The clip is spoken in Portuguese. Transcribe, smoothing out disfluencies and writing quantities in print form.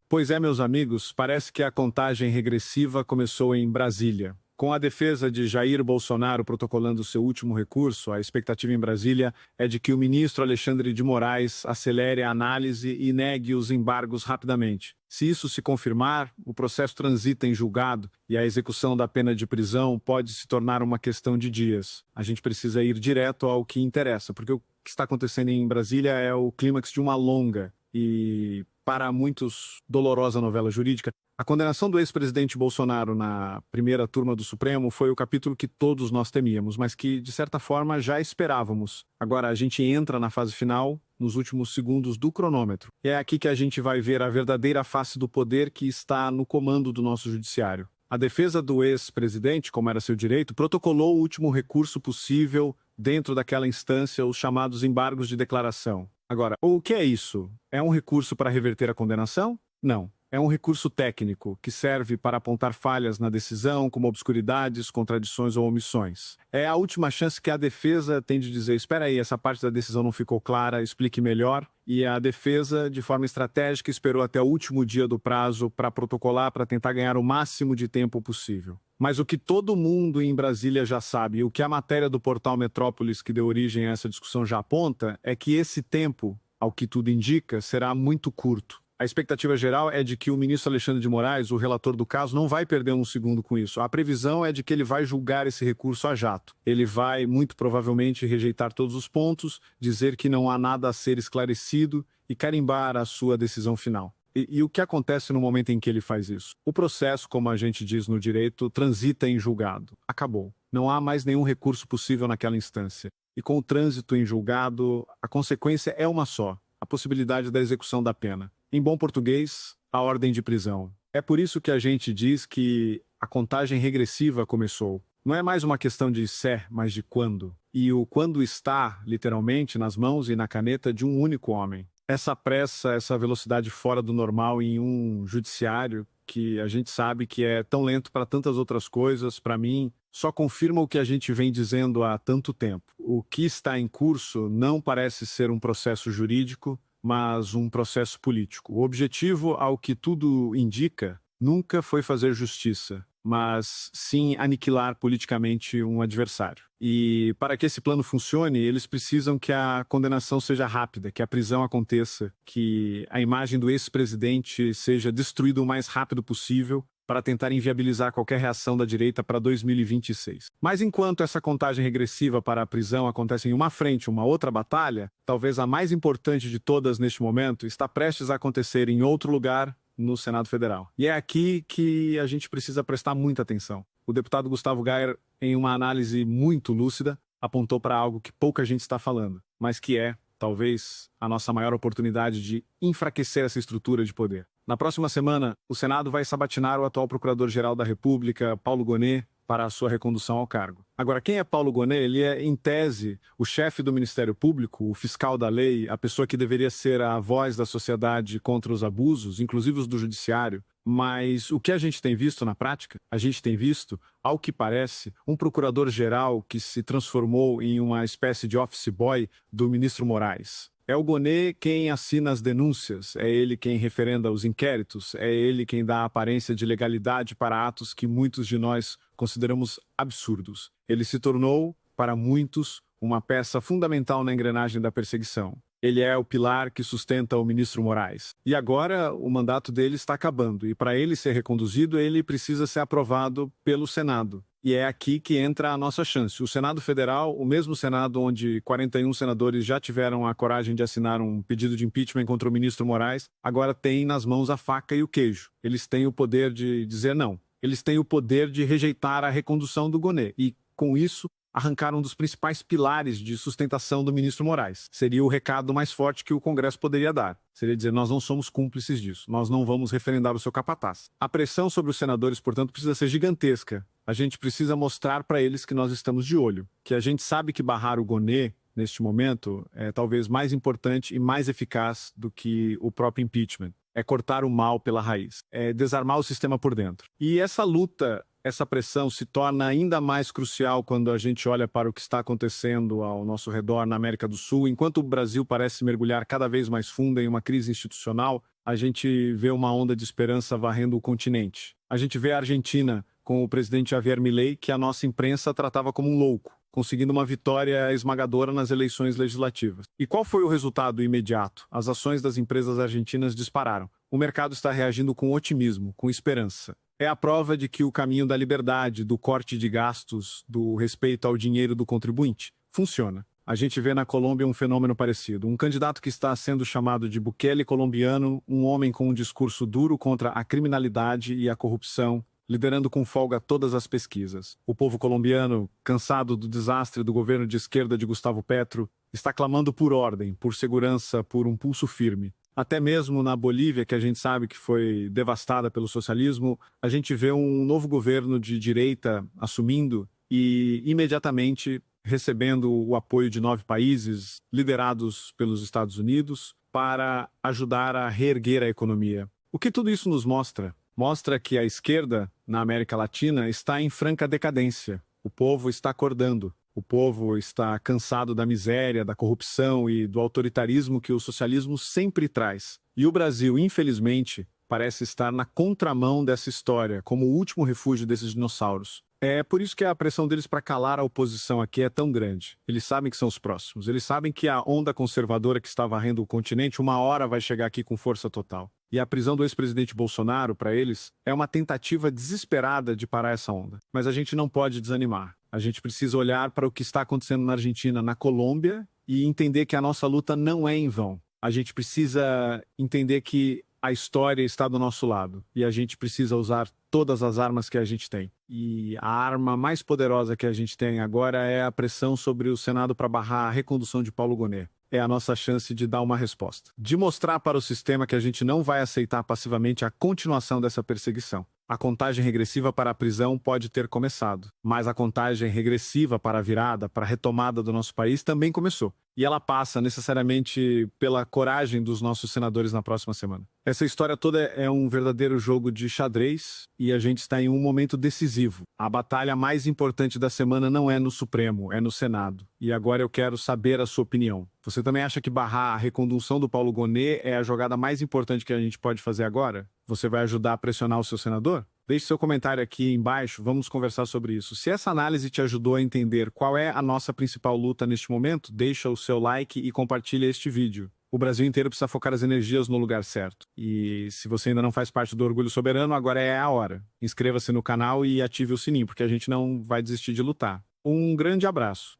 Pois é, meus amigos, parece que a contagem regressiva começou em Brasília. Com a defesa de Jair Bolsonaro protocolando seu último recurso, a expectativa em Brasília é de que o ministro Alexandre de Moraes acelere a análise e negue os embargos rapidamente. Se isso se confirmar, o processo transita em julgado e a execução da pena de prisão pode se tornar uma questão de dias. A gente precisa ir direto ao que interessa, porque o que está acontecendo em Brasília é o clímax de uma longa e, para muitos, dolorosa novela jurídica. A condenação do ex-presidente Bolsonaro na primeira turma do Supremo foi o capítulo que todos nós temíamos, mas que, de certa forma, já esperávamos. Agora a gente entra na fase final, nos últimos segundos do cronômetro. E é aqui que a gente vai ver a verdadeira face do poder que está no comando do nosso judiciário. A defesa do ex-presidente, como era seu direito, protocolou o último recurso possível dentro daquela instância, os chamados embargos de declaração. Agora, o que é isso? É um recurso para reverter a condenação? Não. É um recurso técnico que serve para apontar falhas na decisão, como obscuridades, contradições ou omissões. É a última chance que a defesa tem de dizer: espera aí, essa parte da decisão não ficou clara, explique melhor. E a defesa, de forma estratégica, esperou até o último dia do prazo para protocolar, para tentar ganhar o máximo de tempo possível. Mas o que todo mundo em Brasília já sabe, e o que a matéria do portal Metrópolis, que deu origem a essa discussão, já aponta, é que esse tempo, ao que tudo indica, será muito curto. A expectativa geral é de que o ministro Alexandre de Moraes, o relator do caso, não vai perder um segundo com isso. A previsão é de que ele vai julgar esse recurso a jato. Ele vai, muito provavelmente, rejeitar todos os pontos, dizer que não há nada a ser esclarecido e carimbar a sua decisão final. E o que acontece no momento em que ele faz isso? O processo, como a gente diz no direito, transita em julgado. Acabou. Não há mais nenhum recurso possível naquela instância. E com o trânsito em julgado, a consequência é uma só: a possibilidade da execução da pena. Em bom português, a ordem de prisão. É por isso que a gente diz que a contagem regressiva começou. Não é mais uma questão de se, mas de quando. E o quando está, literalmente, nas mãos e na caneta de um único homem. Essa pressa, essa velocidade fora do normal em um judiciário que a gente sabe que é tão lento para tantas outras coisas, para mim, só confirma o que a gente vem dizendo há tanto tempo. O que está em curso não parece ser um processo jurídico, mas um processo político. O objetivo, ao que tudo indica, nunca foi fazer justiça, mas sim aniquilar politicamente um adversário. E para que esse plano funcione, eles precisam que a condenação seja rápida, que a prisão aconteça, que a imagem do ex-presidente seja destruída o mais rápido possível, para tentar inviabilizar qualquer reação da direita para 2026. Mas enquanto essa contagem regressiva para a prisão acontece em uma frente, uma outra batalha, talvez a mais importante de todas neste momento, está prestes a acontecer em outro lugar, no Senado Federal. E é aqui que a gente precisa prestar muita atenção. O deputado Gustavo Gayer, em uma análise muito lúcida, apontou para algo que pouca gente está falando, mas que é, talvez, a nossa maior oportunidade de enfraquecer essa estrutura de poder. Na próxima semana, o Senado vai sabatinar o atual Procurador-Geral da República, Paulo Gonet, para a sua recondução ao cargo. Agora, quem é Paulo Gonet? Ele é, em tese, o chefe do Ministério Público, o fiscal da lei, a pessoa que deveria ser a voz da sociedade contra os abusos, inclusive os do judiciário. Mas o que a gente tem visto na prática? A gente tem visto, ao que parece, um procurador-geral que se transformou em uma espécie de office boy do ministro Moraes. É o Gonet quem assina as denúncias, é ele quem referenda os inquéritos, é ele quem dá a aparência de legalidade para atos que muitos de nós consideramos absurdos. Ele se tornou, para muitos, uma peça fundamental na engrenagem da perseguição. Ele é o pilar que sustenta o ministro Moraes. E agora o mandato dele está acabando, e para ele ser reconduzido, ele precisa ser aprovado pelo Senado. E é aqui que entra a nossa chance. O Senado Federal, o mesmo Senado onde 41 senadores já tiveram a coragem de assinar um pedido de impeachment contra o ministro Moraes, agora tem nas mãos a faca e o queijo. Eles têm o poder de dizer não. Eles têm o poder de rejeitar a recondução do Gonet. E, com isso, arrancar um dos principais pilares de sustentação do ministro Moraes. Seria o recado mais forte que o Congresso poderia dar. Seria dizer: nós não somos cúmplices disso, nós não vamos referendar o seu capataz. A pressão sobre os senadores, portanto, precisa ser gigantesca. A gente precisa mostrar para eles que nós estamos de olho, que a gente sabe que barrar o Gonet, neste momento, é talvez mais importante e mais eficaz do que o próprio impeachment. É cortar o mal pela raiz, é desarmar o sistema por dentro. E essa luta, essa pressão se torna ainda mais crucial quando a gente olha para o que está acontecendo ao nosso redor na América do Sul. Enquanto o Brasil parece mergulhar cada vez mais fundo em uma crise institucional, a gente vê uma onda de esperança varrendo o continente. A gente vê a Argentina com o presidente Javier Milei, que a nossa imprensa tratava como um louco, conseguindo uma vitória esmagadora nas eleições legislativas. E qual foi o resultado imediato? As ações das empresas argentinas dispararam. O mercado está reagindo com otimismo, com esperança. É a prova de que o caminho da liberdade, do corte de gastos, do respeito ao dinheiro do contribuinte, funciona. A gente vê na Colômbia um fenômeno parecido. Um candidato que está sendo chamado de Bukele colombiano, um homem com um discurso duro contra a criminalidade e a corrupção, liderando com folga todas as pesquisas. O povo colombiano, cansado do desastre do governo de esquerda de Gustavo Petro, está clamando por ordem, por segurança, por um pulso firme. Até mesmo na Bolívia, que a gente sabe que foi devastada pelo socialismo, a gente vê um novo governo de direita assumindo e imediatamente recebendo o apoio de 9 países, liderados pelos Estados Unidos, para ajudar a reerguer a economia. O que tudo isso nos mostra? Mostra que a esquerda, na América Latina, está em franca decadência. O povo está acordando. O povo está cansado da miséria, da corrupção e do autoritarismo que o socialismo sempre traz. E o Brasil, infelizmente, parece estar na contramão dessa história, como o último refúgio desses dinossauros. É por isso que a pressão deles para calar a oposição aqui é tão grande. Eles sabem que são os próximos. Eles sabem que a onda conservadora que está varrendo o continente uma hora vai chegar aqui com força total. E a prisão do ex-presidente Bolsonaro, para eles, é uma tentativa desesperada de parar essa onda. Mas a gente não pode desanimar. A gente precisa olhar para o que está acontecendo na Argentina, na Colômbia, e entender que a nossa luta não é em vão. A gente precisa entender que a história está do nosso lado e a gente precisa usar todas as armas que a gente tem. E a arma mais poderosa que a gente tem agora é a pressão sobre o Senado para barrar a recondução de Paulo Gonet. É a nossa chance de dar uma resposta. De mostrar para o sistema que a gente não vai aceitar passivamente a continuação dessa perseguição. A contagem regressiva para a prisão pode ter começado, mas a contagem regressiva para a virada, para a retomada do nosso país também começou. E ela passa necessariamente pela coragem dos nossos senadores na próxima semana. Essa história toda é um verdadeiro jogo de xadrez e a gente está em um momento decisivo. A batalha mais importante da semana não é no Supremo, é no Senado. E agora eu quero saber a sua opinião. Você também acha que barrar a recondução do Paulo Gonet é a jogada mais importante que a gente pode fazer agora? Você vai ajudar a pressionar o seu senador? Deixe seu comentário aqui embaixo, vamos conversar sobre isso. Se essa análise te ajudou a entender qual é a nossa principal luta neste momento, deixa o seu like e compartilha este vídeo. O Brasil inteiro precisa focar as energias no lugar certo. E se você ainda não faz parte do Orgulho Soberano, agora é a hora. Inscreva-se no canal e ative o sininho, porque a gente não vai desistir de lutar. Um grande abraço.